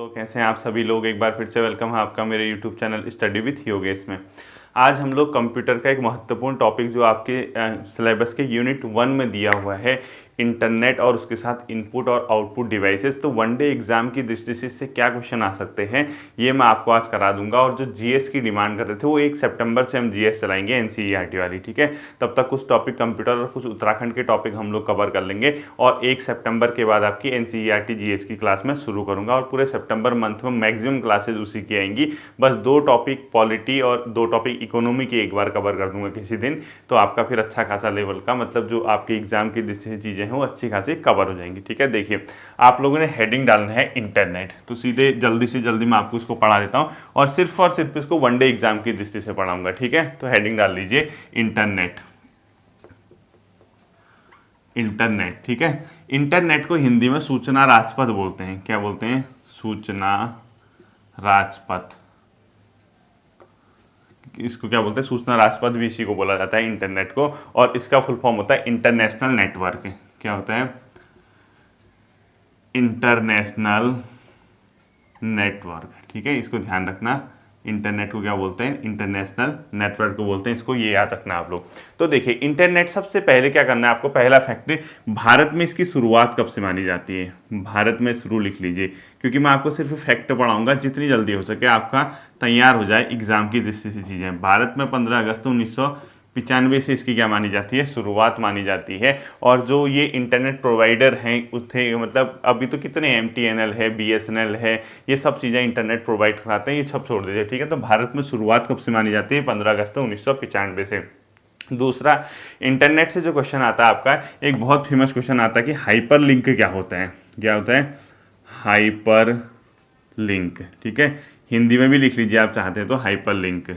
तो कैसे हैं आप सभी लोग। एक बार फिर से वेलकम है आपका मेरे YouTube channel study with Yogesh में। आज हम लोग कंप्यूटर का एक महत्वपूर्ण टॉपिक जो आपके सिलेबस के यूनिट 1 में दिया हुआ है, इंटरनेट और उसके साथ इनपुट और आउटपुट डिवाइसेस। तो वन डे एग्जाम की दृष्टि से इससे क्या क्वेश्चन आ सकते हैं ये मैं आपको आज करा दूंगा। और जो जीएस की डिमांड कर रहे थे वो 1 सितंबर से हम जीएस चलाएंगे एनसीईआरटी वाली, ठीक है। तब तक कुछ टॉपिक कंप्यूटर और कुछ उत्तराखंड के टॉपिक हम लोग कवर कर लेंगे और 1 सितंबर के बाद आपकी एनसीईआरटी जीएस की क्लास में शुरू करूंगा और पूरे सितंबर मंथ में मैक्सिमम क्लासेज उसी की आएंगी। बस 2 टॉपिक पॉलिटी और 2 टॉपिक इकोनॉमी की एक बार कवर कर दूंगा किसी दिन, तो आपका फिर अच्छा खासा लेवल का मतलब जो आपके एग्जाम की दृष्टि से चीज़ें हैं वो अच्छी खासी कवर हो जाएंगी, ठीक है। देखिए आप लोगों ने हेडिंग डालना है इंटरनेट, तो सीधे जल्दी से जल्दी मैं आपको इसको पढ़ा देता हूँ और सिर्फ इसको वन डे एग्जाम की दृष्टि से पढ़ाऊंगा, ठीक है। तो हेडिंग डाल लीजिए इंटरनेट। इंटरनेट, ठीक है। इंटरनेट को हिंदी में सूचना राजपथ बोलते हैं। क्या बोलते हैं? सूचना राजपथ। इसको क्या बोलते हैं? सूचना राजपथ भी इसी को बोला जाता है इंटरनेट को, और इसका फुल फॉर्म होता है इंटरनेशनल नेटवर्क। क्या होता है? इंटरनेशनल नेटवर्क, ठीक है। इसको ध्यान रखना। इंटरनेट को क्या बोलते हैं? इंटरनेशनल नेटवर्क को बोलते हैं। इसको ये याद रखना आप लोग। तो देखिए इंटरनेट, सबसे पहले क्या करना है आपको, पहला फैक्ट, भारत में इसकी शुरुआत कब से मानी जाती है? भारत में शुरू लिख लीजिए, क्योंकि मैं आपको सिर्फ फैक्ट पढ़ाऊंगा, जितनी जल्दी हो सके आपका तैयार हो जाए एग्जाम की दृष्टि से चीज़ें। भारत में 15 अगस्त 1995 से इसकी क्या मानी जाती है? शुरुआत मानी जाती है। और जो ये इंटरनेट प्रोवाइडर हैं उथे मतलब अभी तो कितने एमटीएनएल है, बीएसएनएल है, ये सब चीज़ें इंटरनेट प्रोवाइड कराते हैं, ये सब छोड़ दीजिए, ठीक है। तो भारत में शुरुआत कब से मानी जाती है? 15 अगस्त 1995 से। दूसरा, इंटरनेट से जो क्वेश्चन आता है आपका, एक बहुत फेमस क्वेश्चन आता है कि हाइपर लिंक क्या होता है? क्या होता है? हाइपर लिंक, ठीक है। हिंदी में भी लिख लीजिए आप चाहते हैं तो, हाइपर लिंक।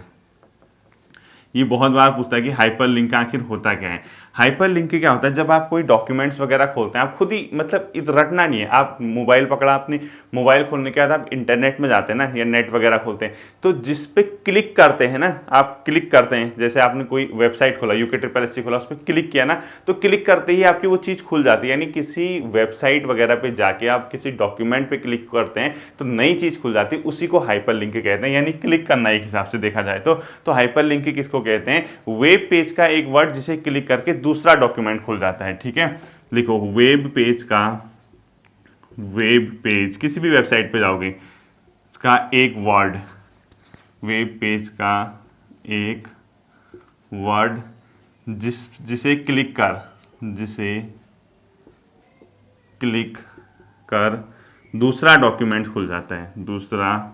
ये बहुत बार पूछता है कि हाइपर लिंक आखिर होता क्या है। हाइपर लिंक क्या होता है? जब आप कोई डॉक्यूमेंट्स वगैरह खोलते हैं, आप खुद ही मतलब रटना नहीं है, आप मोबाइल पकड़ा, अपनी मोबाइल खोलने के बाद आप इंटरनेट में जाते हैं ना, या नेट वगैरह खोलते हैं, तो जिस पे क्लिक करते हैं ना, आप क्लिक करते हैं, जैसे आपने कोई वेबसाइट खोला, UKSSC खोला, उस पर क्लिक किया ना, तो क्लिक करते ही आपकी वो चीज़ खुल जाती है। यानी किसी वेबसाइट वगैरह पे जाके आप किसी डॉक्यूमेंट पे क्लिक करते हैं तो नई चीज़ खुल जाती है, उसी को हाइपर लिंक कहते हैं। यानी क्लिक करना एक हिसाब से देखा जाए तो हाइपर लिंक किसको कहते हैं? वेब पेज का एक वर्ड जिसे क्लिक करके दूसरा डॉक्यूमेंट खुल जाता है, ठीक है। लिखो वेब पेज का, वेब पेज, किसी भी वेबसाइट पे जाओगे, इसका एक वर्ड, वेब पेज का एक वर्ड जिसे क्लिक कर दूसरा डॉक्यूमेंट खुल जाता है, दूसरा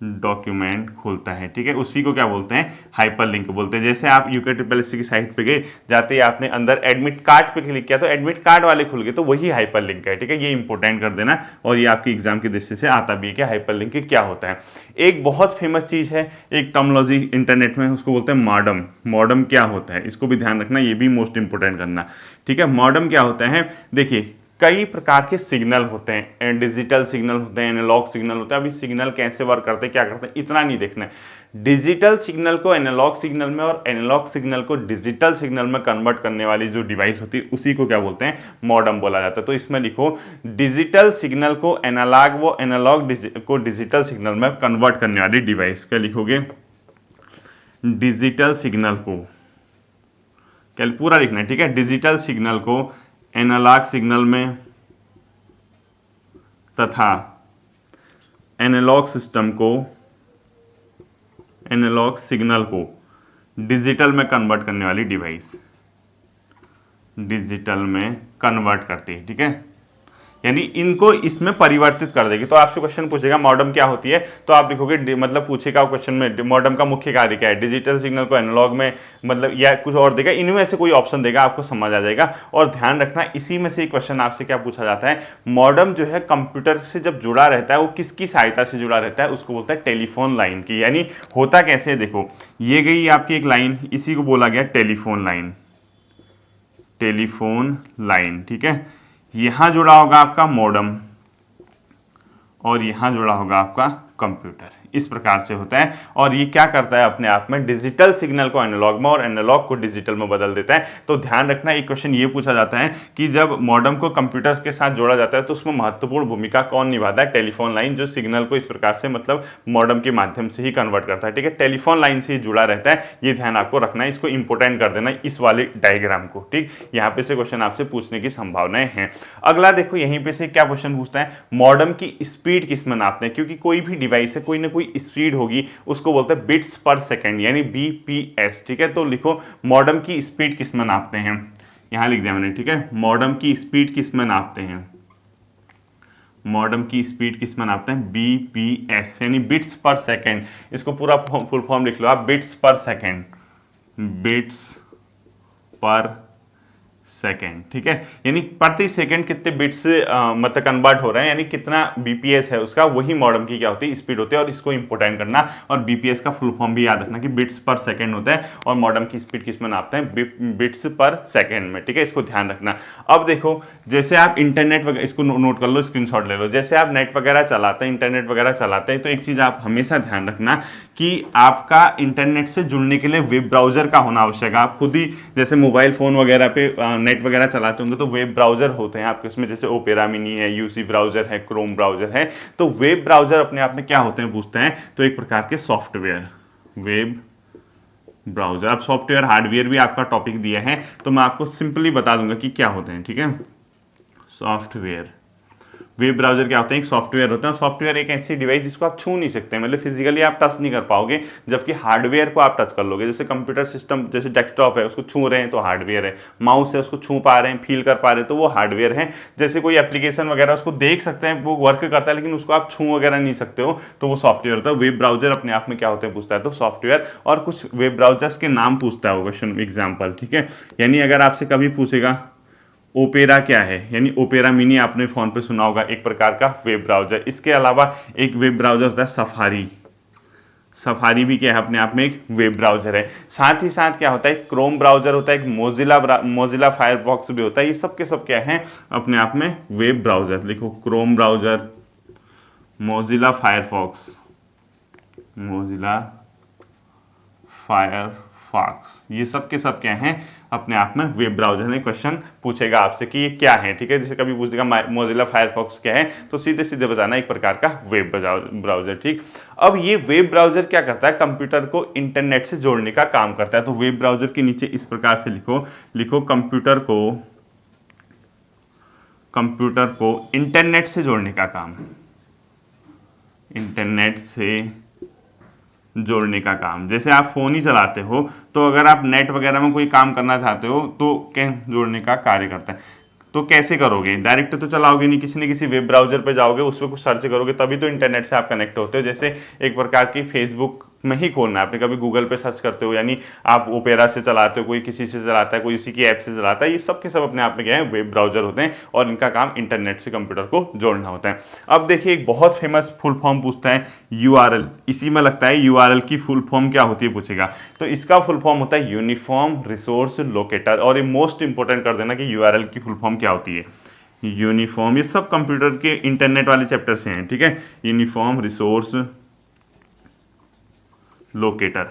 डॉक्यूमेंट खुलता है, ठीक है। उसी को क्या बोलते हैं? हाइपर लिंक बोलते हैं। जैसे आप UKSSC की साइट पे गए, जाते ही आपने अंदर एडमिट कार्ड पे क्लिक किया तो एडमिट कार्ड वाले खुल गए, तो वही हाइपर लिंक है, ठीक है। ये इंपॉर्टेंट कर देना, और ये आपकी एग्जाम की दृष्टि से आता भी है कि हाइपर लिंक क्या होता है। एक बहुत फेमस चीज़ है, एक टर्मिनोलॉजी इंटरनेट में, उसको बोलते हैं मॉडेम। मॉडेम क्या होता है? इसको भी ध्यान रखना, ये भी मोस्ट इंपोर्टेंट करना, ठीक है। मॉडेम क्या होता है? देखिए कई प्रकार के सिग्नल होते हैं, डिजिटल सिग्नल होते हैं, एनालॉग सिग्नल होते हैं। अभी सिग्नल कैसे वर्क करते हैं, क्या करते हैं, इतना नहीं देखना है। डिजिटल सिग्नल को एनालॉग सिग्नल में और एनालॉग सिग्नल को डिजिटल सिग्नल में कन्वर्ट करने वाली जो डिवाइस होती है उसी को क्या बोलते हैं? मॉडेम बोला जाता है। तो इसमें लिखो डिजिटल सिग्नल को एनालॉग, वो एनालॉग को डिजिटल सिग्नल में कन्वर्ट करने वाली डिवाइस। क्या लिखोगे? डिजिटल सिग्नल को, क्या पूरा लिखना है, ठीक है। डिजिटल सिग्नल को एनालॉग सिग्नल में तथा एनालॉग सिग्नल को डिजिटल में कन्वर्ट करने वाली डिवाइस, डिजिटल में कन्वर्ट करती है, ठीक है। यानी इनको इसमें परिवर्तित कर देगी। तो आपसे क्वेश्चन पूछेगा मॉडेम क्या होती है, तो आप लिखोगे मतलब पूछेगा क्वेश्चन में मॉडेम का मुख्य कार्य क्या है, डिजिटल सिग्नल को एनालॉग में मतलब, या कुछ और देगा, इनमें से कोई ऑप्शन देगा, आपको समझ आ जाएगा। और ध्यान रखना इसी में से एक क्वेश्चन आपसे क्या पूछा जाता है, मॉडेम जो है कंप्यूटर से जब जुड़ा रहता है वो किसकी सहायता से जुड़ा रहता है? उसको बोलता है टेलीफोन लाइन की। यानी होता कैसे है, देखो ये गई आपकी एक लाइन, इसी को बोला गया टेलीफोन लाइन, टेलीफोन लाइन, ठीक है। यहां जुड़ा होगा आपका मॉडेम और यहां जुड़ा होगा आपका कंप्यूटर। इस प्रकार से होता है और ये क्या करता है अपने आप में डिजिटल सिग्नल को एनालॉग में और एनालॉग को डिजिटल में बदल देता है। तो ध्यान रखना एक क्वेश्चन ये पूछा जाता है कि जब मॉडेम को कंप्यूटर्स के साथ जोड़ा जाता है तो उसमें महत्वपूर्ण भूमिका कौन निभाता है? टेलीफोन लाइन, जो सिग्नल को इस प्रकार से मतलब मॉडेम के माध्यम से ही कन्वर्ट करता है। ठीक है, टेलीफोन लाइन से ही जुड़ा रहता है, ये ध्यान आपको रखना है, इसको इंपोर्टेंट कर देना इस वाले डायग्राम को। ठीक, यहाँ पे से क्वेश्चन आपसे पूछने की संभावनाएं हैं। अगला देखो यहीं पे से क्या क्वेश्चन पूछता है, मॉडेम की स्पीड किस में नापते हैं? क्योंकि कोई भी डिवाइस है कोई ना कोई स्पीड होगी, उसको बोलते हैं बिट्स पर सेकंड यानी बीपीएस। ठीक है, तो लिखो मॉडेम की स्पीड किस में नापते हैं, यहां लिख दिया मैंने। ठीक है, मॉडेम की स्पीड किस में नापते हैं? मॉडेम की स्पीड किस में नापते हैं? बीपीएस यानी बिट्स पर सेकंड। इसको पूरा फुल फॉर्म लिख लो आप, बिट्स पर सेकंड, बिट्स पर सेकेंड। ठीक है, यानी प्रति सेकंड कितने बिट्स मतलब कन्वर्ट हो रहे हैं, यानी कितना बीपीएस है उसका, वही मॉडेम की क्या होती है? स्पीड होती है। और इसको इंपोर्टेंट करना, और बीपीएस का फुल फॉर्म भी याद रखना कि बिट्स पर सेकंड होता है और मॉडेम की स्पीड किस में नापते हैं? बिट्स पर सेकंड में। ठीक है, इसको ध्यान रखना। अब देखो जैसे आप इंटरनेट वगैरह, इसको नोट कर लो, स्क्रीनशॉट ले लो, जैसे आप नेट वगैरह चलाते हैं, इंटरनेट वगैरह चलाते हैं, तो एक चीज आप हमेशा ध्यान रखना कि आपका इंटरनेट से जुड़ने के लिए वेब ब्राउजर का होना आवश्यक है। आप खुद ही जैसे मोबाइल फोन वगैरह पे नेट वगैरह चलाते होंगे तो वेब ब्राउजर होते हैं आपके उसमें, जैसे ओपेरा मिनी है, यूसी ब्राउजर है, क्रोम ब्राउजर है। तो वेब ब्राउजर अपने आप में क्या होते हैं पूछते हैं, तो एक प्रकार के सॉफ्टवेयर, वेब ब्राउजर। अब सॉफ्टवेयर हार्डवेयर भी आपका टॉपिक दिया है तो मैं आपको सिंपली बता दूंगा कि क्या होते हैं। ठीक है, सॉफ्टवेयर, वेब ब्राउजर क्या होते हैं? एक सॉफ्टवेयर होता है। सॉफ्टवेयर एक ऐसी डिवाइस जिसको आप छू नहीं सकते, मतलब फिजिकली आप टच नहीं कर पाओगे, जबकि हार्डवेयर को आप टच कर लोगे। जैसे कंप्यूटर सिस्टम, जैसे डेस्कटॉप है उसको छू रहे हैं तो हार्डवेयर है, माउस है उसको छू पा रहे हैं, फील कर पा रहे हैं तो वो हार्डवेयर है। जैसे कोई एप्लीकेशन वगैरह उसको देख सकते हैं, वो वर्क करता है, लेकिन उसको आप छू वगैरह नहीं सकते हो, तो वो सॉफ्टवेयर होता है। वेब ब्राउजर अपने आप में क्या होते हैं पूछता है, तो सॉफ्टवेयर। और कुछ वेब ब्राउजर्स के नाम पूछता है वो क्वेश्चन, एग्जाम्पल। ठीक है, यानी अगर आपसे कभी पूछेगा ओपेरा क्या है, यानी ओपेरा मिनी आपने फोन पे सुना होगा, एक प्रकार का वेब ब्राउजर। इसके अलावा एक वेब ब्राउजर होता है सफारी, सफारी भी क्या है अपने आप में एक वेब ब्राउजर है। साथ ही साथ क्या होता है, क्रोम ब्राउजर होता है, एक मोजिला फायरफॉक्स भी होता है। ये सब के सब क्या है अपने आप में वेब ब्राउजर। लिखो Chrome browser, Mozilla Firefox, Mozilla Firefox, ये सब के सब क्या हैं अपने आप में वेब ब्राउजर में। क्वेश्चन पूछेगा आपसे कि ये क्या है। ठीक है, जैसे कभी पूछेगा मोजिला फायरफॉक्स क्या है, तो सीधे सीधे बताना एक प्रकार का वेब ब्राउजर। ठीक, अब ये वेब ब्राउजर क्या करता है, कंप्यूटर को इंटरनेट से जोड़ने का काम करता है। तो वेब ब्राउजर के नीचे इस प्रकार से लिखो कंप्यूटर को इंटरनेट से जोड़ने का काम, इंटरनेट से जोड़ने का काम। जैसे आप फोन ही चलाते हो तो अगर आप नेट वगैरह में कोई काम करना चाहते हो तो क्या जोड़ने का कार्य करता है। तो कैसे करोगे, डायरेक्ट तो चलाओगे नहीं, किसी न किसी वेब ब्राउजर पे जाओगे, उस पर कुछ सर्च करोगे, तभी तो इंटरनेट से आप कनेक्ट होते हो। जैसे एक प्रकार की फेसबुक में ही खोलना है, आपने कभी गूगल पे सर्च करते हो, यानी आप ओपेरा से चलाते हो, कोई किसी से चलाता है, कोई इसी की ऐप से चलाता है। ये सब के सब अपने आप में क्या है, वेब ब्राउजर होते हैं और इनका काम इंटरनेट से कंप्यूटर को जोड़ना होता है। अब देखिए एक बहुत फेमस फुल फॉर्म पूछता है यूआरएल, इसी में लगता है यूआरएल की फुल फॉर्म क्या होती है पूछेगा। तो इसका फुल फॉर्म होता है यूनिफॉर्म रिसोर्स लोकेटर। और ये मोस्ट इंपोर्टेंट कर देना कि यूआरएल की फुल फॉर्म क्या होती है, यूनिफॉर्म। ये सब कंप्यूटर के इंटरनेट वाले चैप्टर से हैं। ठीक है, यूनिफॉर्म रिसोर्स लोकेटर,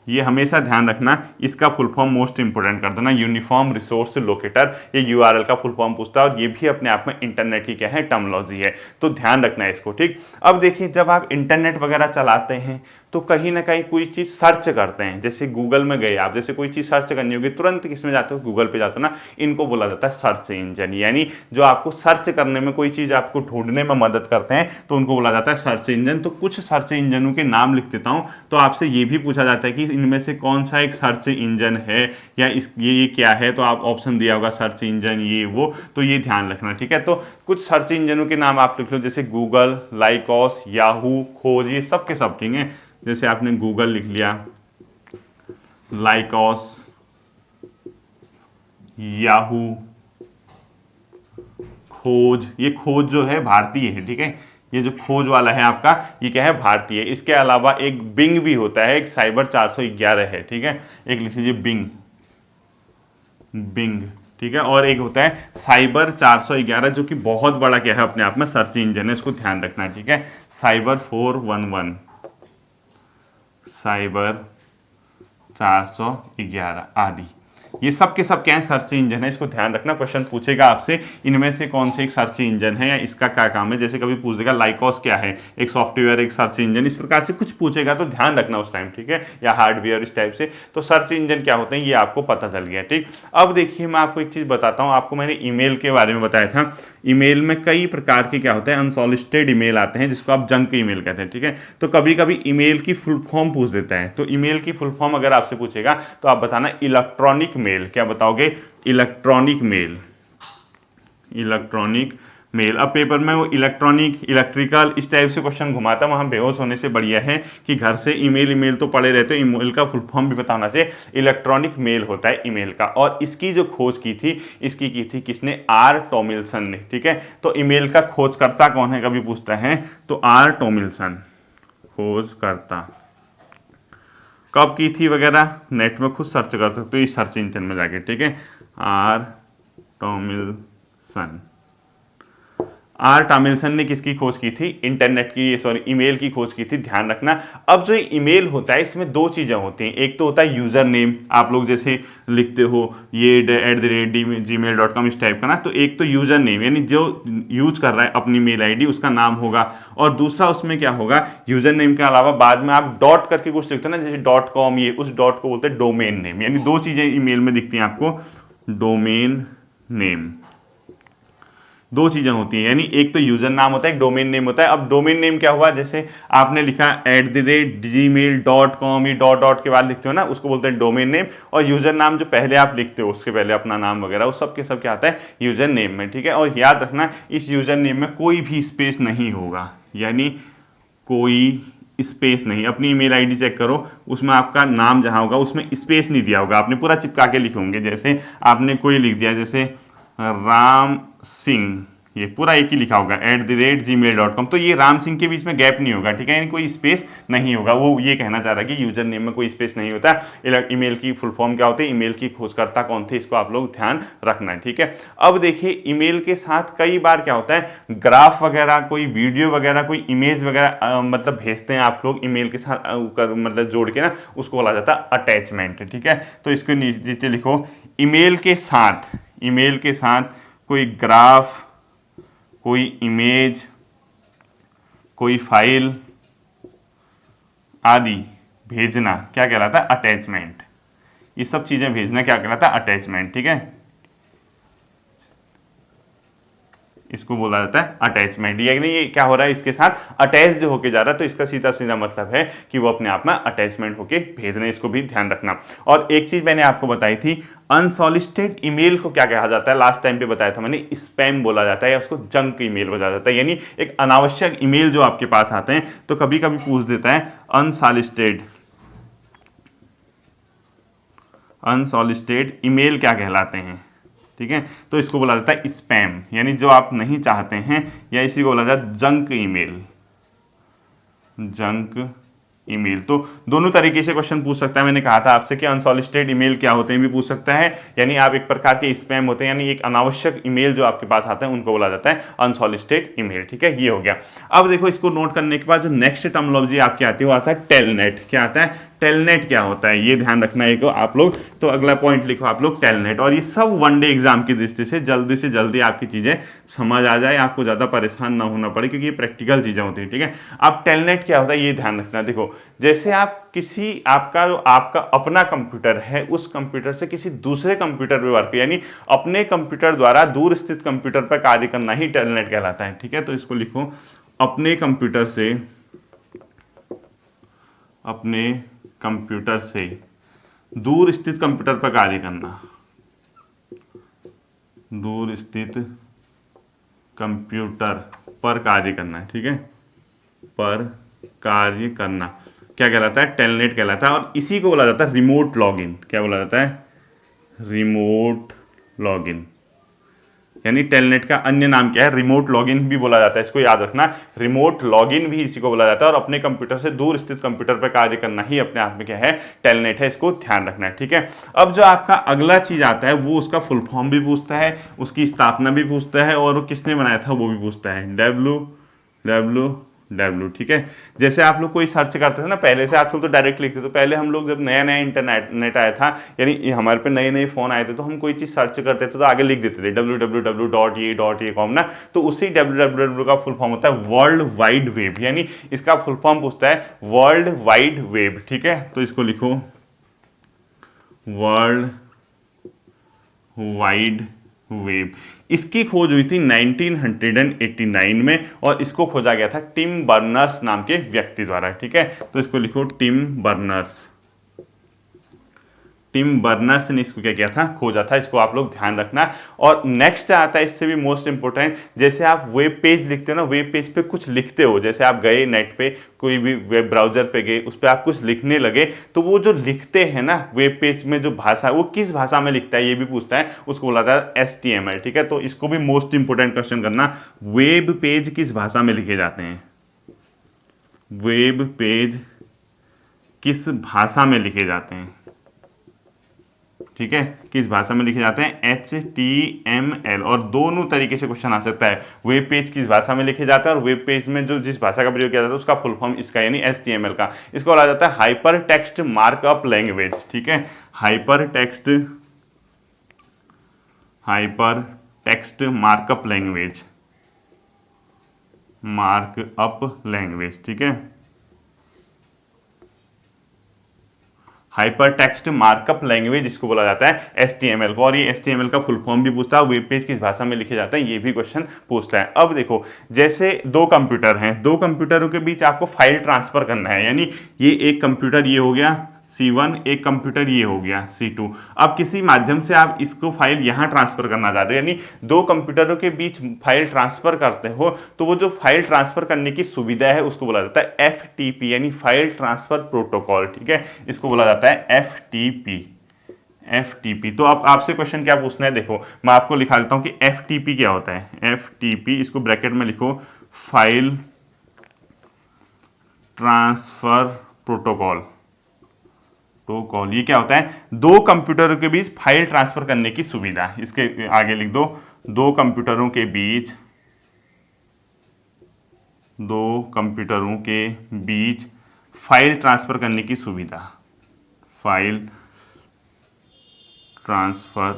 ये हमेशा ध्यान रखना, इसका फुल फॉर्म मोस्ट इंपोर्टेंट कर देना, यूनिफॉर्म रिसोर्स लोकेटर। ये यूआरएल का फुल फॉर्म पूछता है और ये भी अपने आप में इंटरनेट की क्या है, टर्मिनोलॉजी है, तो ध्यान रखना है इसको। ठीक, अब देखिए जब आप इंटरनेट वगैरह चलाते हैं तो कहीं ना कहीं कोई चीज़ सर्च करते हैं, जैसे गूगल में गए आप, जैसे कोई चीज़ सर्च करनी होगी तुरंत किस में जाते हो, गूगल पे जाते हो ना, इनको बोला जाता है सर्च इंजन। यानी जो आपको सर्च करने में, कोई चीज़ आपको ढूंढने में मदद करते हैं तो उनको बोला जाता है सर्च इंजन। तो कुछ सर्च इंजनों के नाम लिख देता हूँ, तो आपसे ये भी पूछा जाता है कि इनमें से कौन सा एक सर्च इंजन है, या ये क्या है, तो आप ऑप्शन दिया होगा सर्च इंजन ये वो, तो ये ध्यान रखना। ठीक है, तो कुछ सर्च इंजनों के नाम आप लिख लो, जैसे गूगल, लाइकॉस, याहू, खोज, ये सब के सब। ठीक है, जैसे आपने गूगल लिख लिया, लाइकॉस, याहू, खोज, ये खोज जो है भारतीय है। ठीक है, ये जो खोज वाला है आपका, ये क्या है, भारतीय। इसके अलावा एक बिंग भी होता है, एक साइबर 411 है। ठीक है, एक लिख लीजिए बिंग, बिंग ठीक है। और एक होता है साइबर 411 जो कि बहुत बड़ा क्या है अपने आप में सर्च इंजन है, इसको ध्यान रखना है, ठीक है। साइबर 411, साइबर 411 आदि, ये सब के सब क्या है, सर्च इंजन है। इसको ध्यान रखना, क्वेश्चन पूछेगा आपसे इनमें से कौन से एक सर्च इंजन है या इसका क्या काम है। जैसे कभी पूछ देगा लाइकॉस क्या है, एक सॉफ्टवेयर एक सर्च इंजन, इस प्रकार से कुछ पूछेगा तो ध्यान रखना उस टाइम, ठीक है। या हार्डवेयर इस टाइप से, तो सर्च इंजन क्या होते हैं ये आपको पता चल गया, ठीक। अब देखिए मैं आपको एक चीज़ बताता हूँ, आपको मैंने ईमेल के बारे में बताया था। ईमेल में कई प्रकार के क्या होते हैं, अनसॉलिसिटेड ईमेल आते हैं जिसको आप जंक ईमेल कहते हैं, ठीक है। तो कभी कभी ईमेल की फुल फॉर्म पूछ देता है, तो ईमेल की फुल फॉर्म अगर आपसे पूछेगा तो आप बताना इलेक्ट्रॉनिक मेल। क्या बताओगे? Electronic mail, electronic mail. अब पेपर में वो इलेक्ट्रॉनिक, इलेक्ट्रिकल इस टाइप से क्वेश्चन घुमाता, वहाँ बेहोश होने से बढ़िया है कि घर से ईमेल तो पढ़े रहते हो, ईमेल का फुल फॉर्म भी बताना चाहिए। इलेक्ट्रॉनिक मेल होता है ईमेल का, और इसकी जो खोज की थी, इसकी की थी किसने? आर टॉमिल्सन ने, ठीक है। तो ईमेल का खोजकर्ता कौन है कभी पूछता है तो आर टॉमिल्सन खोजकर्ता। कब की थी वगैरह नेट में खुद सर्च कर सकते हो इस सर्च इंजन में जाके, ठीक है। आर टॉमिल्सन, आर टॉमिल्सन ने किसकी खोज की थी? इंटरनेट की, सॉरी ईमेल की खोज की थी, ध्यान रखना। अब जो ईमेल होता है इसमें दो चीज़ें होती हैं, एक तो होता है यूज़र नेम, आप लोग जैसे लिखते हो ये @gmail.com इस टाइप का ना, तो एक तो यूज़र नेम यानी जो यूज कर रहा है अपनी मेल आईडी उसका नाम होगा, और दूसरा उसमें क्या होगा, यूज़र नेम के अलावा बाद में आप डॉट करके कुछ लिखते हो ना, जैसे .com, ये उस डॉट को बोलते हैं डोमेन नेम। यानी दो चीज़ें ईमेल में दिखती हैं आपको, डोमेन नेम, दो चीज़ें होती हैं। यानी एक तो यूज़र नाम होता है, एक डोमेन नेम होता है। अब डोमेन नेम क्या हुआ, जैसे आपने लिखा @gmail.com, ये डॉट डॉट के बाद लिखते हो ना, उसको बोलते हैं डोमेन नेम। और यूज़र नाम जो पहले आप लिखते हो उसके पहले अपना नाम वगैरह, वो सब के सब क्या आता है, यूज़र नेम में, ठीक है। और याद रखना इस यूज़र नेम में कोई भी स्पेस नहीं होगा, यानी कोई स्पेस नहीं। अपनी ईमेल आईडी चेक करो, उसमें आपका नाम जहाँ होगा उसमें स्पेस नहीं दिया होगा, आपने पूरा चिपका के लिखे होंगे। जैसे आपने कोई लिख दिया, जैसे राम सिंह, ये पूरा एक ही लिखा होगा @gmail.com, तो ये राम सिंह के बीच में गैप नहीं होगा, ठीक है, यानी कोई स्पेस नहीं होगा। वो ये कहना चाह रहा है कि यूजर नेम में कोई स्पेस नहीं होता। ईमेल की फुल फॉर्म क्या होती है, ईमेल की खोजकर्ता कौन थे, इसको आप लोग ध्यान रखना है, ठीक है। अब देखिए ईमेल के साथ कई बार क्या होता है, ग्राफ वगैरह, कोई वीडियो वगैरह, कोई इमेज वगैरह मतलब भेजते हैं आप लोग ईमेल के साथ मतलब जोड़ के ना, उसको बोला जाता है अटैचमेंट, ठीक है। तो इसको नीचे लिखो, ईमेल के साथ कोई ग्राफ, कोई इमेज, कोई फाइल आदि भेजना क्या कहलाता है, अटैचमेंट। ये सब चीज़ें भेजना क्या कहलाता है, अटैचमेंट, ठीक है। इसको बोला जाता है अटैचमेंट। यानी ये क्या हो रहा है, इसके साथ अटैच्ड होके जा रहा है, तो इसका सीधा सीधा मतलब है कि वो अपने आप में अटैचमेंट होके भेज रहे हैं, इसको भी ध्यान रखना। और एक चीज मैंने आपको बताई थी, अनसॉलिसिटेड ईमेल को क्या कहा जाता है, लास्ट टाइम पे बताया था मैंने, स्पैम बोला जाता है या उसको जंक ईमेल बोला जाता है। यानी एक अनावश्यक ईमेल जो आपके पास आते हैं, तो कभी कभी पूछ देता है अनसॉलिसिटेड ईमेल क्या कहलाते हैं, ठीक है। तो इसको बोला जाता है स्पैम, यानी जो आप नहीं चाहते हैं, या इसी को बोला जाता है जंक ईमेल, जंक ईमेल। तो दोनों तरीके से क्वेश्चन पूछ सकता है। मैंने कहा था आपसे कि अनसॉलिसिटेड ईमेल क्या होते हैं भी पूछ सकता है, यानी आप एक प्रकार के स्पैम होते हैं, यानी एक अनावश्यक ईमेल जो आपके पास आते हैं उनको बोला जाता है अनसॉलिसिटेड ईमेल, ठीक है। ये हो गया। अब देखो इसको नोट करने के बाद जो नेक्स्ट टर्मिनोलॉजी आपकी आती है वो आता है टेलनेट। क्या आता है, टेलनेट क्या होता है, ये ध्यान रखना है आप लोग। तो अगला पॉइंट लिखो आप लोग टेलनेट। और ये सब वनडे एग्जाम की दृष्टि से जल्दी आपकी चीज़ें समझ आ जाए, आपको ज़्यादा परेशान ना होना पड़े, क्योंकि ये प्रैक्टिकल चीज़ें होती है, ठीक है। अब टेलनेट क्या होता है ये ध्यान रखना। देखो जैसे आप किसी आपका जो आपका अपना कंप्यूटर है, उस कंप्यूटर से किसी दूसरे कंप्यूटर पर वर्क, यानी अपने कंप्यूटर द्वारा दूर स्थित कंप्यूटर पर कार्य करना ही टेलनेट कहलाता है, ठीक है। तो इसको लिखो, अपने कंप्यूटर से दूर स्थित कंप्यूटर पर कार्य करना, दूर स्थित कंप्यूटर पर कार्य करना है, ठीक है, पर कार्य करना क्या कहलाता है, टेलनेट कहलाता है। और इसी को बोला जाता है रिमोट लॉगिन। क्या बोला जाता है, रिमोट लॉगिन। यानी टेलनेट का अन्य नाम क्या है, रिमोट लॉगिन भी बोला जाता है, इसको याद रखना, रिमोट लॉगिन भी इसी को बोला जाता है। और अपने कंप्यूटर से दूर स्थित कंप्यूटर पर कार्य करना ही अपने आप में क्या है, टेलनेट है, इसको ध्यान रखना है, ठीक है। अब जो आपका अगला चीज आता है वो उसका फुल फॉर्म भी पूछता है, उसकी स्थापना भी पूछता है, और वो किसने बनाया था वो भी पूछता है, डब्ल्यू, ठीक है। जैसे आप लोग कोई सर्च करते थे ना पहले से, आजकल तो डायरेक्ट लिखते, तो पहले हम लोग जब नया नया इंटरनेट आया था, यानी हमारे पे नए नए फोन आए थे, तो हम कोई चीज सर्च करते थे तो आगे लिख देते थे www.ye.com ना, तो उसी www का फुल फॉर्म होता है वर्ल्ड वाइड वेब, यानी इसका फुल फॉर्म पूछता है वर्ल्ड वाइड वेब, ठीक है। तो इसको लिखो वर्ल्ड वाइड वेब। इसकी खोज हुई थी 1989 में, और इसको खोजा गया था टिम बर्नर्स नाम के व्यक्ति द्वारा, ठीक है। तो इसको लिखो टिम बर्नर्स ने इसको क्या किया था, खोजा था, इसको आप लोग ध्यान रखना। और नेक्स्ट आता है इससे भी मोस्ट इंपोर्टेंट, जैसे आप वेब पेज लिखते हो ना, वेब पेज पे कुछ लिखते हो, जैसे आप गए नेट पे, कोई भी वेब ब्राउजर पे गए, उस पर आप कुछ लिखने लगे, तो वो जो लिखते हैं ना वेब पेज में जो भाषा, वो किस भाषा में लिखता है ये भी पूछता है, उसको बोला था HTML, ठीक है। तो इसको भी मोस्ट इंपोर्टेंट क्वेश्चन करना, वेब पेज किस भाषा में लिखे जाते हैं, वेब पेज किस भाषा में लिखे जाते हैं, ठीक है, किस भाषा में लिखे जाते हैं, HTML। और दोनों तरीके से क्वेश्चन आ सकता है, वेब पेज किस भाषा में लिखे जाता है, और वेब पेज में जो जिस भाषा का प्रयोग किया जाता है उसका फुल फॉर्म इसका, यानी HTML का। इसको बोला जाता है हाइपर टेक्स्ट मार्कअप लैंग्वेज, ठीक है, हाइपर टेक्स्ट मार्कअप लैंग्वेज, ठीक है, हाइपर टेक्स्ट मार्कअप लैंग्वेज इसको बोला जाता है HTML को। और ये HTML का फुल फॉर्म भी पूछता है, वेब पेज किस भाषा में लिखे जाते हैं ये भी क्वेश्चन पूछता है। अब देखो, जैसे दो कंप्यूटर हैं, दो कंप्यूटरों के बीच आपको फाइल ट्रांसफर करना है, यानी ये एक कंप्यूटर ये हो गया C1, एक कंप्यूटर ये हो गया C2। अब किसी माध्यम से आप इसको फाइल यहाँ ट्रांसफर करना चाह रहे हो, यानी दो कंप्यूटरों के बीच फाइल ट्रांसफर करते हो, तो वो जो फाइल ट्रांसफर करने की सुविधा है उसको बोला जाता है FTP, यानी फाइल ट्रांसफर प्रोटोकॉल, ठीक है, इसको बोला जाता है FTP। तो अब आपसे क्वेश्चन क्या पूछना है, देखो मैं आपको लिखा देता हूं कि FTP क्या होता है। FTP, इसको ब्रैकेट में लिखो, फाइल ट्रांसफर प्रोटोकॉल। ये क्या होता है, दो कंप्यूटरों के बीच फाइल ट्रांसफर करने की सुविधा। इसके आगे लिख दो, दो कंप्यूटरों के बीच फाइल ट्रांसफर करने की सुविधा, फाइल ट्रांसफर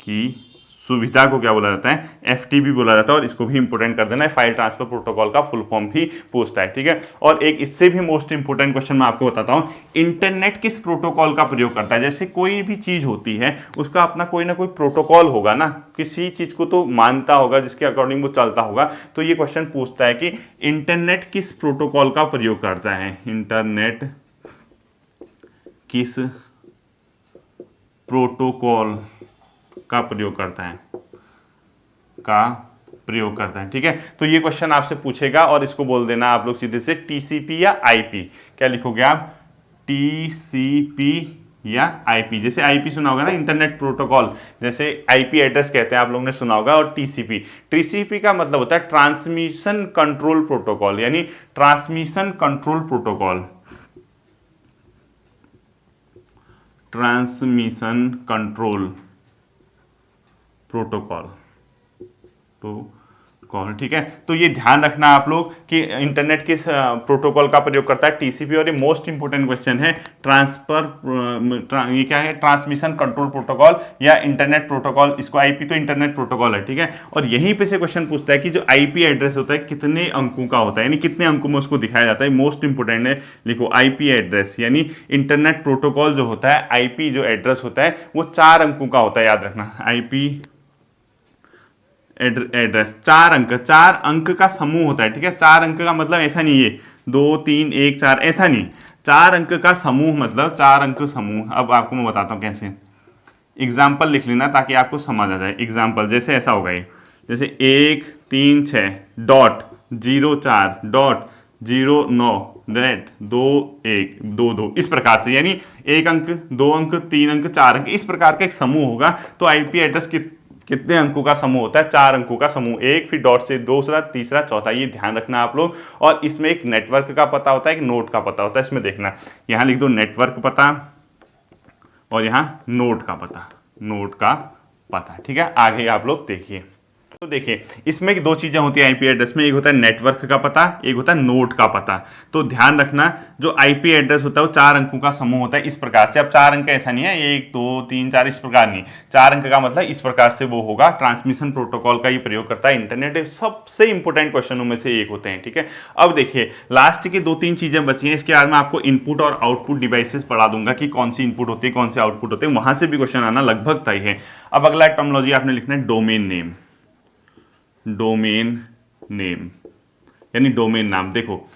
की सुविधा को क्या बोला जाता है, FTP बोला जाता है। और इसको भी इंपोर्टेंट कर देना है, फाइल ट्रांसफर प्रोटोकॉल का फुल फॉर्म भी पूछता है, ठीक है। और एक इससे भी मोस्ट इंपोर्टेंट क्वेश्चन मैं आपको बताता हूं, इंटरनेट किस प्रोटोकॉल का प्रयोग करता है। जैसे कोई भी चीज होती है उसका अपना कोई ना कोई प्रोटोकॉल होगा ना, किसी चीज को तो मानता होगा, जिसके अकॉर्डिंग वो चलता होगा। तो ये क्वेश्चन पूछता है कि इंटरनेट किस प्रोटोकॉल का प्रयोग करता है, इंटरनेट किस प्रोटोकॉल का प्रयोग करता है, ठीक है। तो ये क्वेश्चन आपसे पूछेगा, और इसको बोल देना आप लोग सीधे से TCP या IP। क्या लिखोगे आप, TCP या IP। जैसे IP सुना होगा ना, इंटरनेट प्रोटोकॉल, जैसे IP एड्रेस कहते हैं, आप लोगों ने सुना होगा। और TCP का मतलब होता है ट्रांसमिशन कंट्रोल प्रोटोकॉल, यानी ट्रांसमिशन कंट्रोल प्रोटोकॉल, ठीक है। तो ये ध्यान रखना आप लोग कि इंटरनेट किस प्रोटोकॉल का प्रयोग करता है, TCP। और ये मोस्ट इंपोर्टेंट क्वेश्चन है, ये क्या है, ट्रांसमिशन कंट्रोल प्रोटोकॉल या इंटरनेट प्रोटोकॉल। इसको IP तो इंटरनेट प्रोटोकॉल है, ठीक है। और यहीं पे से क्वेश्चन पूछता है कि जो IP एड्रेस होता है कितने अंकों का होता है, यानी कितने अंकों में उसको दिखाया जाता है। मोस्ट इंपोर्टेंट है, लिखो IP एड्रेस, यानी इंटरनेट प्रोटोकॉल जो होता है, IP जो एड्रेस होता है वो 4 अंकों का होता है, याद रखना। IP एड्रेस 4 अंक का समूह होता है, ठीक है। 4 अंक का मतलब ऐसा नहीं है 2 3 1 4, ऐसा नहीं, 4 अंक का समूह, मतलब 4 अंक समूह। अब आपको मैं बताता हूँ कैसे, एग्जाम्पल लिख लेना ताकि आपको समझ आ जाए। एग्जाम्पल जैसे ऐसा होगा, ये जैसे 1 3 6 डॉट 0 4 डॉट 0 9 डेट 2 1 2 2, इस प्रकार से, यानी 1 अंक 2 अंक 3 अंक 4 अंक, इस प्रकार का एक समूह होगा। तो IP एड्रेस कितने अंकों का समूह होता है? 4 अंकों का समूह, एक फिर डॉट से दूसरा, तीसरा, चौथा, ये ध्यान रखना आप लोग। और इसमें एक नेटवर्क का पता होता है, एक नोड का पता होता है। इसमें देखना, यहाँ लिख दो नेटवर्क पता और यहाँ नोड का पता, नोड का पता, ठीक है। आगे आप लोग देखिए, तो देखिए इसमें दो चीजें होती है आईपी एड्रेस में, एक होता है नेटवर्क का पता, एक होता है नोड का पता। तो ध्यान रखना, जो आईपी एड्रेस होता है वो 4 अंकों का समूह होता है इस प्रकार से। अब 4 अंक ऐसा नहीं है 1 2 3 4 इस प्रकार नहीं, 4 अंक का मतलब इस प्रकार से वो होगा। ट्रांसमिशन प्रोटोकॉल का ये प्रयोग करता है इंटरनेट, सबसे इंपॉर्टेंट क्वेश्चनों में से एक होते हैं, ठीक है। अब देखिए लास्ट की 2-3 चीजें बची हैं, इसके बाद मैं आपको इनपुट और आउटपुट डिवाइसेस पढ़ा दूंगा कि कौन सी इनपुट होती है कौन से आउटपुट होते हैं, वहां से भी क्वेश्चन आना लगभग तय है। अब अगला टर्मिनोलॉजी आपने लिखना है डोमेन नेम। डोमेन नेम यानी डोमेन नाम। देखो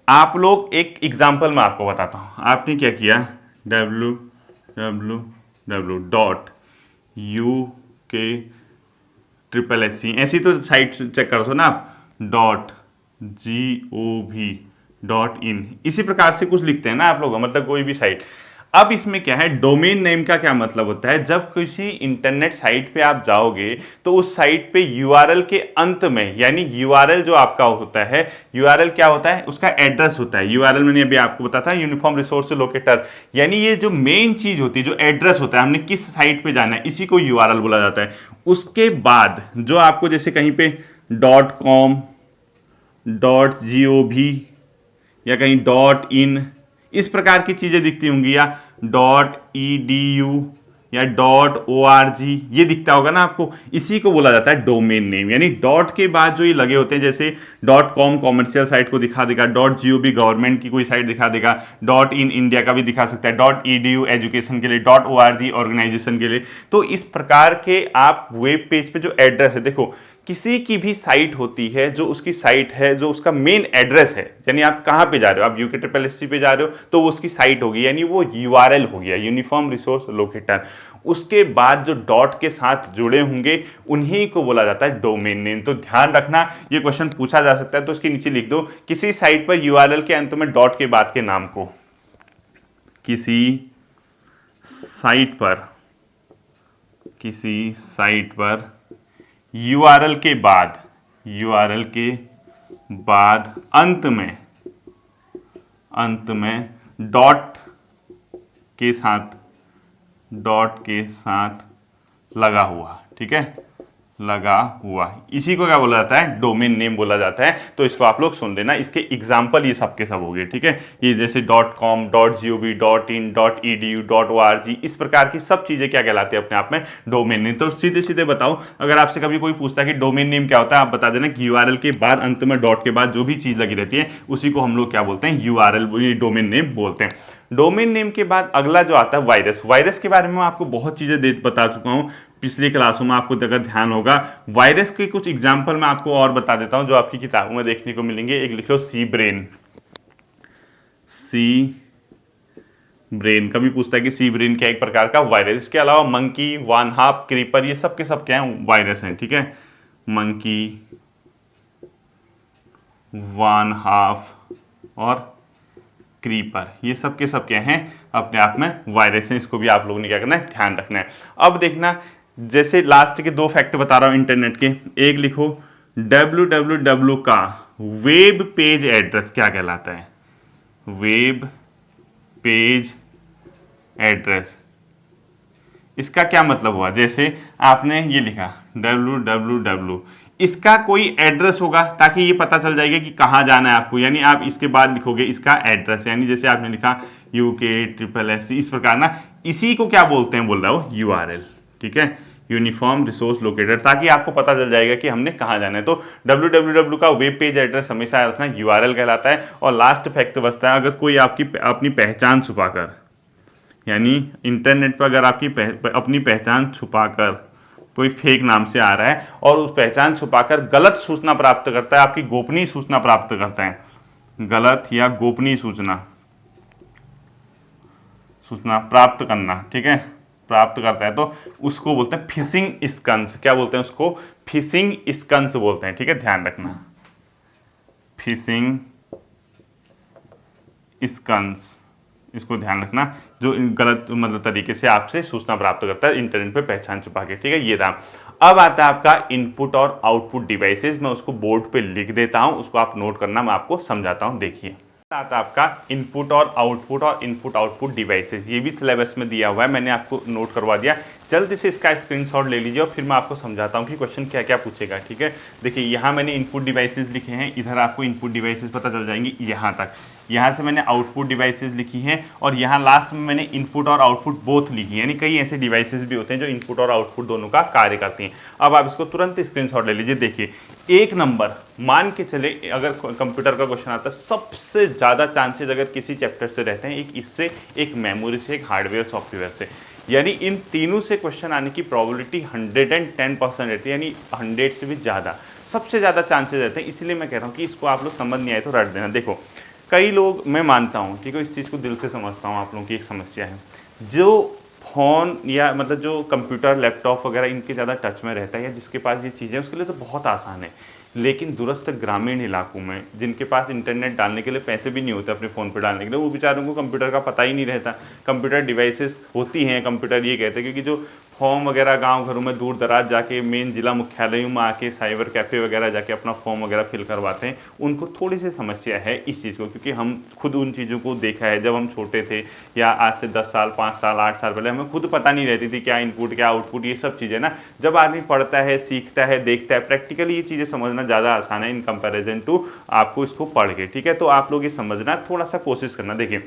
आप लोग, एक एग्जांपल मैं आपको बताता हूं, आपने क्या किया, www.uk ऐसी तो साइट चेक कर दो ना आप, .gov.in इसी प्रकार से कुछ लिखते हैं ना आप लोग, मतलब कोई भी साइट। अब इसमें क्या है, डोमेन नेम का क्या मतलब होता है, जब किसी इंटरनेट साइट पे आप जाओगे तो उस साइट पे यूआरएल के अंत में, यानी यूआरएल जो आपका होता है, यूआरएल क्या होता है, उसका एड्रेस होता है। यूआरएल मैंने अभी आपको बताया था, यूनिफॉर्म रिसोर्स लोकेटर, यानी ये जो मेन चीज होती है, जो एड्रेस होता है, हमने किस साइट पे जाना है, इसी को यूआरएल बोला जाता है। उसके बाद जो आपको जैसे कहीं पे .com, .gov या कहीं .in इस प्रकार की चीजें दिखती होंगी, या .edu या .org ये दिखता होगा ना आपको, इसी को बोला जाता है डोमेन नेम। यानी डॉट के बाद जो ये लगे होते हैं, जैसे .com कॉमर्शियल साइट को दिखा देगा, .gov गवर्नमेंट की कोई साइट दिखा देगा, .in इंडिया का भी दिखा सकता है, .edu एजुकेशन के लिए, .org ऑर्गेनाइजेशन के लिए। तो इस प्रकार के आप वेब पेज पे जो एड्रेस है, देखो किसी की भी साइट होती है, जो उसकी साइट है, जो उसका मेन एड्रेस है, यानी आप कहां पे जा रहे हो, आप uk पे जा रहे हो तो वो उसकी साइट होगी, यानी वो यूआरएल हो गया, यूनिफॉर्म रिसोर्स लोकेटर। उसके बाद जो डॉट के साथ जुड़े होंगे उन्हीं को बोला जाता है डोमेन नेम। तो ध्यान रखना, ये क्वेश्चन पूछा जा सकता है, तो इसके नीचे लिख दो किसी साइट पर यूआरएल के अंत में डॉट के बाद के नाम को, किसी साइट पर यूआरएल के बाद अंत में डॉट के साथ लगा हुआ, ठीक है, लगा हुआ, इसी को क्या बोला जाता है, डोमेन नेम बोला जाता है। तो इसको आप लोग सुन लेना, इसके एग्जाम्पल ये सब के सब हो गए, ठीक है। ये जैसे .com, .gov, .in, .edu, .org इस प्रकार की सब चीजें क्या कहलाती है अपने आप में, डोमेन नेम। तो सीधे सीधे बताओ, अगर आपसे कभी कोई पूछता है कि डोमेन नेम क्या होता है, आप बता देना कि यूआरएल के बाद अंत में डॉट के बाद जो भी चीज लगी रहती है उसी को हम लोग क्या बोलते हैं, यूआरएल, डोमेन नेम बोलते हैं। डोमेन नेम के बाद अगला जो आता है वायरस। वायरस के बारे में मैं आपको बहुत चीजें बता चुका हूं पिछली क्लासों में, आपको अगर ध्यान होगा। वायरस के कुछ एग्जाम्पल मैं आपको और बता देता हूं जो आपकी किताबों में देखने को मिलेंगे। एक लिखो सी ब्रेन, कभी पूछता है कि सी ब्रेन क्या एक प्रकार का वायरस। इसके अलावा मंकी, वन हाफ, क्रीपर, ये सब के सब क्या है, वायरस हैं, ठीक है। मंकी, वन हाफ और क्रीपर, ये सब के सब क्या हैं, अपने आप में वायरस हैं। इसको भी आप लोगों ने क्या करना है, ध्यान रखना है। अब देखना, जैसे लास्ट के 2 फैक्ट बता रहा हूं इंटरनेट के, एक लिखो www का वेब पेज एड्रेस क्या कहलाता है, वेब पेज एड्रेस। इसका क्या मतलब हुआ, जैसे आपने ये लिखा www, इसका कोई एड्रेस होगा ताकि ये पता चल जाएगा कि कहाँ जाना है आपको, यानी आप इसके बाद लिखोगे इसका एड्रेस, यानी जैसे आपने लिखा UK SSC इस प्रकार ना, इसी को क्या बोलते हैं, बोल रहा हूँ यूआरएल, ठीक है, यूनिफॉर्म रिसोर्स लोकेटर, ताकि आपको पता चल जाएगा कि हमने कहाँ जाना है। तो www का वेब पेज एड्रेस हमेशा याद रखना यूआरएल कहलाता है। और लास्ट फैक्ट बचता है, अगर कोई आपकी अपनी पहचान छुपाकर, यानी इंटरनेट पर अगर आपकी अपनी पहचान छुपाकर कोई फेक नाम से आ रहा है और उस पहचान छुपाकर गलत सूचना प्राप्त करता है, आपकी गोपनीय सूचना प्राप्त करता है, गलत या गोपनीय सूचना प्राप्त करना, ठीक है, प्राप्त करता है, तो उसको बोलते हैं फिशिंग स्कंस। क्या बोलते हैं उसको, फिशिंग स्कंस बोलते हैं, ठीक है, ध्यान रखना, फिशिंग स्कंस इसको ध्यान रखना, जो गलत मतलब तरीके से आपसे सूचना प्राप्त करता है इंटरनेट पे पहचान छुपा के, ठीक है, ये रहा। अब आता है आपका इनपुट और आउटपुट डिवाइसेस। मैं उसको बोर्ड पे लिख देता हूं, उसको आप नोट करना, मैं आपको समझाता हूं। देखिए आता है आपका इनपुट और इनपुट आउटपुट डिवाइसेस। ये भी सिलेबस में दिया हुआ है, मैंने आपको नोट करवा दिया। जल्दी से इसका स्क्रीनशॉट ले लीजिए और फिर मैं आपको समझाता हूँ कि क्वेश्चन क्या क्या पूछेगा, ठीक है। देखिए यहाँ मैंने इनपुट डिवाइसेस लिखे हैं, इधर आपको इनपुट डिवाइसेस पता चल जाएंगी यहाँ तक। यहाँ से मैंने आउटपुट डिवाइसेस लिखी हैं और यहाँ लास्ट में मैंने इनपुट और आउटपुट बोथ लिखी है, यानी कई ऐसे डिवाइसेस भी होते हैं जो इनपुट और आउटपुट दोनों का कार्य करती हैं। अब आप इसको तुरंत स्क्रीनशॉट ले लीजिए। देखिए एक नंबर मान के चले, अगर कंप्यूटर का क्वेश्चन आता है, सबसे ज़्यादा चांसेज अगर किसी चैप्टर से रहते हैं, एक इससे, एक मेमोरी से, एक हार्डवेयर सॉफ्टवेयर से, यानी इन तीनों से क्वेश्चन आने की प्रोबेबिलिटी 110% रहती है, यानी 100 से भी ज़्यादा, सबसे ज़्यादा चांसेस रहते हैं। इसलिए मैं कह रहा हूँ कि इसको आप लोग समझ नहीं आए तो रट देना। देखो कई लोग, मैं मानता हूँ, ठीक है, इस चीज़ को दिल से समझता हूँ, आप लोगों की एक समस्या है, जो फ़ोन या मतलब जो कंप्यूटर लैपटॉप वगैरह इनके ज़्यादा टच में रहता है या जिसके पास ये चीज़ें, उसके लिए तो बहुत आसान है। लेकिन दूरस्थ ग्रामीण इलाकों में जिनके पास इंटरनेट डालने के लिए पैसे भी नहीं होते अपने फ़ोन पे डालने के लिए, वो बेचारों को कंप्यूटर का पता ही नहीं रहता। कंप्यूटर डिवाइसेस होती हैं, कंप्यूटर ये कहते हैं, क्योंकि जो फॉर्म वगैरह गांव घरों में दूर दराज जाके मेन जिला मुख्यालयों में आके साइबर कैफ़े वगैरह जाके अपना फॉर्म वगैरह फिल करवाते हैं, उनको थोड़ी सी समस्या है इस चीज़ को, क्योंकि हम खुद उन चीज़ों को देखा है जब हम छोटे थे, या आज से 10 साल 5 साल 8 साल पहले हमें खुद पता नहीं रहती थी क्या इनपुट क्या आउटपुट, ये सब चीज़ें ना। जब आदमी पढ़ता है, सीखता है, देखता है, प्रैक्टिकली ये चीज़ें समझना ज़्यादा आसान है इन कंपेरिजन टू आपको इसको पढ़ के, ठीक है। तो आप लोग ये समझना, थोड़ा सा कोशिश करना। देखिए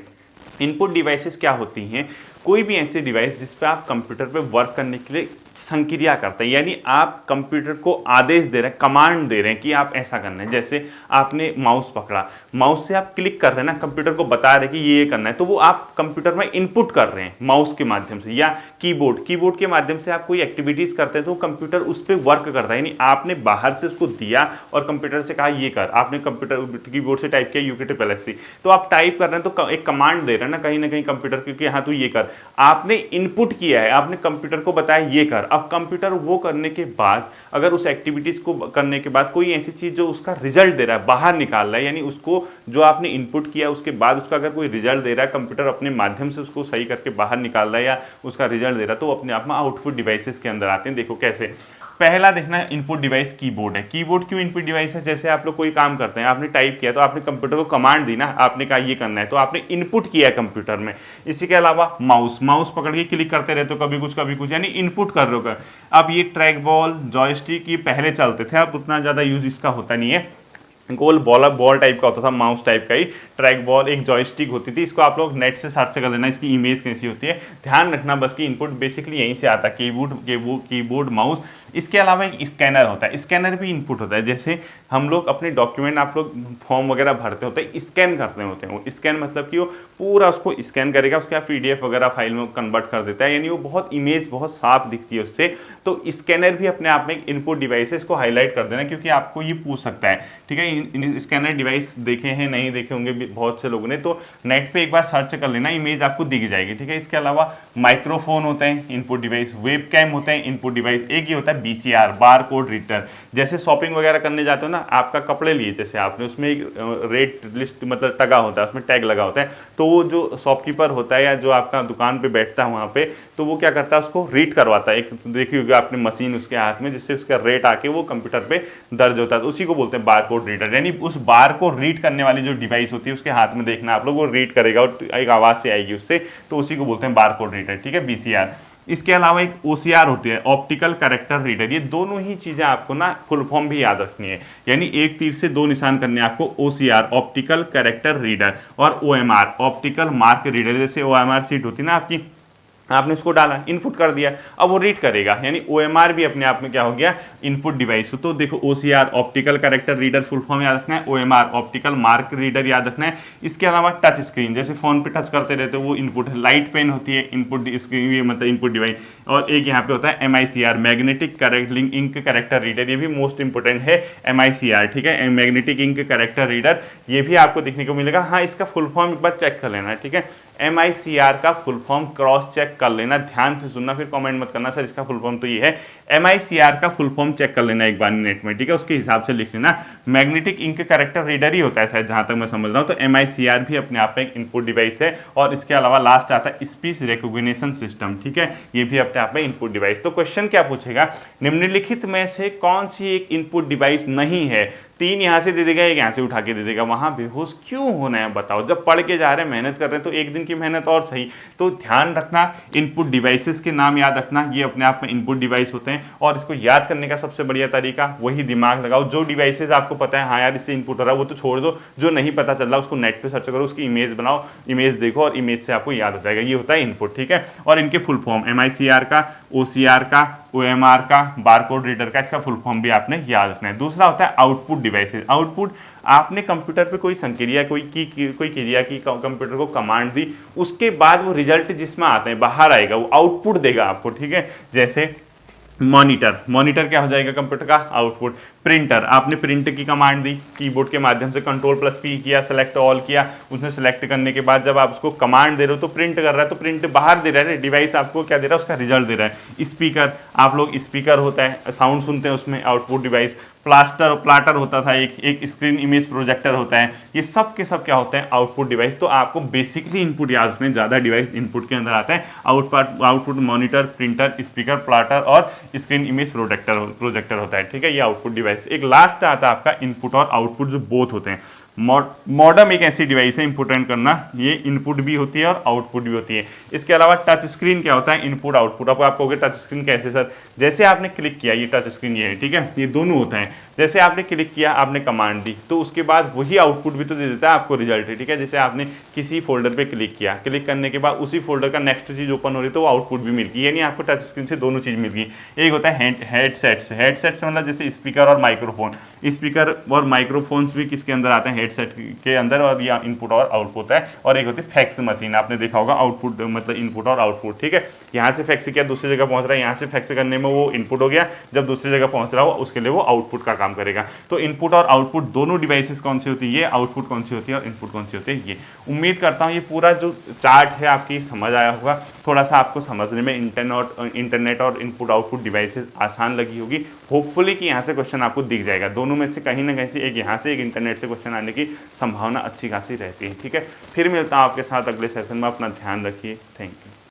इनपुट डिवाइसेस क्या होती हैं, कोई भी ऐसी डिवाइस जिस पे आप कंप्यूटर पे वर्क करने के लिए संक्रिया करते हैं, यानी आप कंप्यूटर को आदेश दे रहे हैं, कमांड दे रहे हैं कि आप ऐसा करना है। जैसे आपने माउस पकड़ा, माउस से आप क्लिक कर रहे हैं ना, कंप्यूटर को बता रहे हैं कि ये करना है, तो वो आप कंप्यूटर में इनपुट कर रहे हैं माउस के माध्यम से, या कीबोर्ड के माध्यम से आप कोई एक्टिविटीज करते हैं तो कंप्यूटर उस पर वर्क करता है। यानी आपने बाहर से उसको दिया और कंप्यूटर से कहा ये कर, आपने कंप्यूटर कीबोर्ड से टाइप किया UKTLSC, तो आप टाइप कर रहे हैं, तो एक कमांड दे रहे हैं ना कहीं कंप्यूटर, क्योंकि हाँ तू ये कर, आपने इनपुट किया है, आपने कंप्यूटर को बताया ये कर। अब कंप्यूटर वो करने के बाद, अगर उस एक्टिविटीज को करने के बाद कोई ऐसी चीज जो उसका रिजल्ट दे रहा है, बाहर निकाल रहा है, यानी उसको जो आपने इनपुट किया उसके बाद उसका अगर कोई रिजल्ट दे रहा है, कंप्यूटर अपने माध्यम से उसको सही करके बाहर निकाल रहा है या उसका रिजल्ट दे रहा है, तो अपने आप में आउटपुट डिवाइसेस के अंदर आते हैं। देखो कैसे, पहला देखना इनपुट डिवाइस कीबोर्ड है। कीबोर्ड क्यों इनपुट डिवाइस है? जैसे आप लोग कोई काम करते हैं, आपने टाइप किया तो आपने कंप्यूटर को कमांड दी ना, आपने कहा ये करना है, तो आपने इनपुट किया कंप्यूटर में। इसी के अलावा माउस पकड़ के क्लिक करते रहते हो, कभी कुछ यानी इनपुट कर रहे हो। अब ये ट्रैक बॉल, जॉयस्टिक, ये पहले चलते थे, अब उतना ज़्यादा यूज इसका होता नहीं है। गोल बॉल टाइप का होता था, माउस टाइप का ही ट्रैक बॉल, एक जॉयस्टिक होती थी। इसको आप लोग नेट से सर्च कर लेना, इसकी इमेज कैसी होती है, ध्यान रखना बस कि इनपुट बेसिकली यहीं से आता है, कीबोर्ड माउस। इसके अलावा एक स्कैनर होता है, स्कैनर भी इनपुट होता है। जैसे हम लोग अपने डॉक्यूमेंट, आप लोग फॉर्म वगैरह भरते होते हैं, स्कैन करते होते हैं, वो स्कैन मतलब कि वो पूरा उसको स्कैन करेगा, उसके बाद PDF वगैरह फाइल में कन्वर्ट कर देता है, यानी वो बहुत इमेज बहुत साफ दिखती है उससे। तो स्कैनर भी अपने आप में एक इनपुट डिवाइस है, इसको हाईलाइट कर देना क्योंकि आपको ये पूछ सकता है, ठीक है। स्कैनर डिवाइस देखे हैं, नहीं देखे होंगे बहुत से लोगों ने, तो नेट पे एक बार सर्च कर लेना, इमेज आपको दिख जाएगी, ठीक है। इसके अलावा माइक्रोफोन होते हैं इनपुट डिवाइस, वेब कैम होते हैं इनपुट डिवाइस, एक ही होता है BCR, बार कोड रीडर। जैसे शॉपिंग वगैरह करने जाते हो ना, आपका कपड़े लिए, जैसे आपने उसमें एक रेट लिस्ट मतलब टगा होता है, उसमें टैग लगा होता है, तो वो जो शॉपकीपर होता है या जो आपका दुकान पे बैठता है वहाँ पे, तो वो क्या करता है, उसको रीड करवाता है। एक देखी होगी आपने मशीन उसके हाथ में, जिससे उसका रेट आके वो कंप्यूटर पे दर्ज होता है, तो उसी को बोलते हैं बार कोड रीडर। यानी उस बार को रीड करने वाली जो डिवाइस होती है उसके हाथ में देखना आप लोग, वो रीड करेगा और एक आवाज़ से आएगी उससे, तो उसी को बोलते हैं बार कोड रीडर, ठीक है, BCR। इसके अलावा एक OCR होती है, ऑप्टिकल कैरेक्टर रीडर। ये दोनों ही चीज़ें आपको ना फुल फॉर्म भी याद रखनी है, यानी एक तीर से दो निशान करने हैं आपको। OCR ऑप्टिकल कैरेक्टर रीडर और OMR ऑप्टिकल मार्क रीडर। जैसे OMR सीट होती है ना आपकी, आपने उसको डाला, इनपुट कर दिया, अब वो रीड करेगा, यानी OMR भी अपने आप में क्या हो गया, इनपुट डिवाइस। तो देखो OCR optical character reader full form याद रखना है, OMR ऑप्टिकल मार्क रीडर याद रखना है। इसके अलावा टच स्क्रीन, जैसे फोन पे टच करते रहते हो वो इनपुट है। लाइट पेन होती है इनपुट स्क्रीन, ये मतलब इनपुट डिवाइस। और एक यहाँ पे होता है MICR magnetic ink character reader, ये भी मोस्ट इंपोर्टेंट है MICR, ठीक है, मैग्नेटिक इंक कैरेक्टर रीडर, ये भी आपको देखने को मिलेगा। हाँ, इसका फुल फॉर्म एक बार चेक कर लेना है, ठीक है। MICR का full form cross check check कर लेना, ध्यान से सुनना, फिर कमेंट मत करना सर इसका फुल फॉर्म तो ये है। MICR का फुल फॉर्म चेक कर लेना एक बार नेट में, ठीक है, उसके हिसाब से लिख लेना। मैग्नेटिक इंक कैरेक्टर रीडर ही होता है शायद, जहां तक मैं समझ रहा हूं। तो MICR भी अपने आप में एक इनपुट डिवाइस है। और इसके अलावा लास्ट आता है स्पीच रिकॉग्निशन सिस्टम, ठीक है, ये भी अपने आप में इनपुट डिवाइस। तो क्वेश्चन क्या पूछेगा, निम्नलिखित में से कौन सी एक इनपुट डिवाइस नहीं है। 3 यहाँ से दे देगा, एक यहाँ से उठा के दे देगा, वहां बेहोश क्यों होना है बताओ। जब पढ़ के जा रहे हैं, मेहनत कर रहे हैं, तो एक दिन की मेहनत और सही। तो ध्यान रखना, इनपुट डिवाइसेस के नाम याद रखना, ये अपने आप में इनपुट डिवाइस होते हैं। और इसको याद करने का सबसे बढ़िया तरीका वही दिमाग लगाओ। जो डिवाइसेस आपको पता है हाँ यार इससे इनपुट हो रहा है, वो तो छोड़ दो। जो नहीं पता चल रहा उसको नेट पे सर्च करो, उसकी इमेज बनाओ, इमेज देखो और इमेज से आपको याद हो जाएगा। ये होता है इनपुट, ठीक है। और इनके फुल फॉर्म MICR का, OCR का, OMR का, बारकोड रीडर का, इसका फुल फॉर्म भी आपने याद रखना है। दूसरा होता है आउटपुट डिवाइसेस। आउटपुट, आपने कंप्यूटर पे कोई संक्रिया, कोई क्रिया की, कंप्यूटर को कमांड दी, उसके बाद वो रिजल्ट जिसमें आते हैं बाहर आएगा, वो आउटपुट देगा आपको, ठीक है। जैसे मॉनिटर, मॉनिटर क्या हो जाएगा कंप्यूटर का आउटपुट। प्रिंटर, आपने प्रिंट की कमांड दी, कीबोर्ड के माध्यम से Ctrl+P किया, सेलेक्ट ऑल किया, उसने सेलेक्ट करने के बाद जब आप उसको कमांड दे रहे हो तो प्रिंट कर रहा है, तो प्रिंट बाहर दे रहा है, डिवाइस आपको क्या दे रहा है, उसका रिजल्ट दे रहा है। स्पीकर, आप लोग स्पीकर होता है, साउंड सुनते हैं उसमें, आउटपुट डिवाइस। प्लाटर होता था, एक स्क्रीन इमेज प्रोजेक्टर होता है, ये सब के सब क्या होते हैं, आउटपुट डिवाइस। तो आपको बेसिकली इनपुट याद रखने, ज़्यादा डिवाइस इनपुट के अंदर आता है। Output monitor, printer, speaker, plotter और स्क्रीन इमेज प्रोजेक्टर होता है, ठीक है, ये आउटपुट डिवाइस। एक लास्ट आता है आपका इनपुट और आउटपुट, जो बोथ होते हैं। मॉडम एक ऐसी डिवाइस है, इंपोर्टेंट करना, ये इनपुट भी होती है और आउटपुट भी होती है। इसके अलावा टच स्क्रीन क्या होता है, इनपुट आउटपुट। अब आप कहोगे टच स्क्रीन कैसे सर, जैसे आपने क्लिक किया, ये टच स्क्रीन ये है, ठीक है, ये दोनों होता है। जैसे आपने क्लिक किया, आपने कमांड दी, तो उसके बाद वही आउटपुट भी तो दे देता है आपको, रिजल्ट है, ठीक है। जैसे आपने किसी फोल्डर पे क्लिक किया, क्लिक करने के बाद उसी फोल्डर का नेक्स्ट चीज ओपन हो रही, तो वो आउटपुट भी मिल गई, यानी आपको टच स्क्रीन से दोनों चीज मिल गई। एक होता है हेडसेट्स, हेडसेट्स मतलब जैसे स्पीकर और माइक्रोफोन। स्पीकर और माइक्रोफोन्स भी किसके अंदर आते हैं, हेडसेट के अंदर, और ये इनपुट और आउटपुट है। और एक होती है फैक्स मशीन, आपने देखा होगा, आउटपुट मतलब इनपुट और आउटपुट, ठीक है। यहाँ से फैक्स किया, दूसरी जगह पहुंच रहा है, यहाँ से फैक्स करने में वो इनपुट हो गया, जब दूसरी जगह पहुंच रहा हो उसके लिए वो आउटपुट का काम करेगा। तो इनपुट और आउटपुट दोनों डिवाइसेस कौन सी होती है, ये आउटपुट कौन सी होती है और इनपुट कौन सी होती है, ये। उम्मीद करता हूँ ये पूरा जो चार्ट है आपकी समझ आया होगा, थोड़ा सा आपको समझने में इंटरनेट और इनपुट आउटपुट डिवाइसेस आसान लगी होगी। होपफुली कि यहाँ से क्वेश्चन आपको दिख जाएगा, दोनों में से कहीं ना कहीं से एक यहाँ से एक इंटरनेट से क्वेश्चन आने की संभावना अच्छी खासी रहती है, ठीक है। फिर मिलता हूँ आपके साथ अगले सेशन में, अपना ध्यान रखिए, थैंक यू।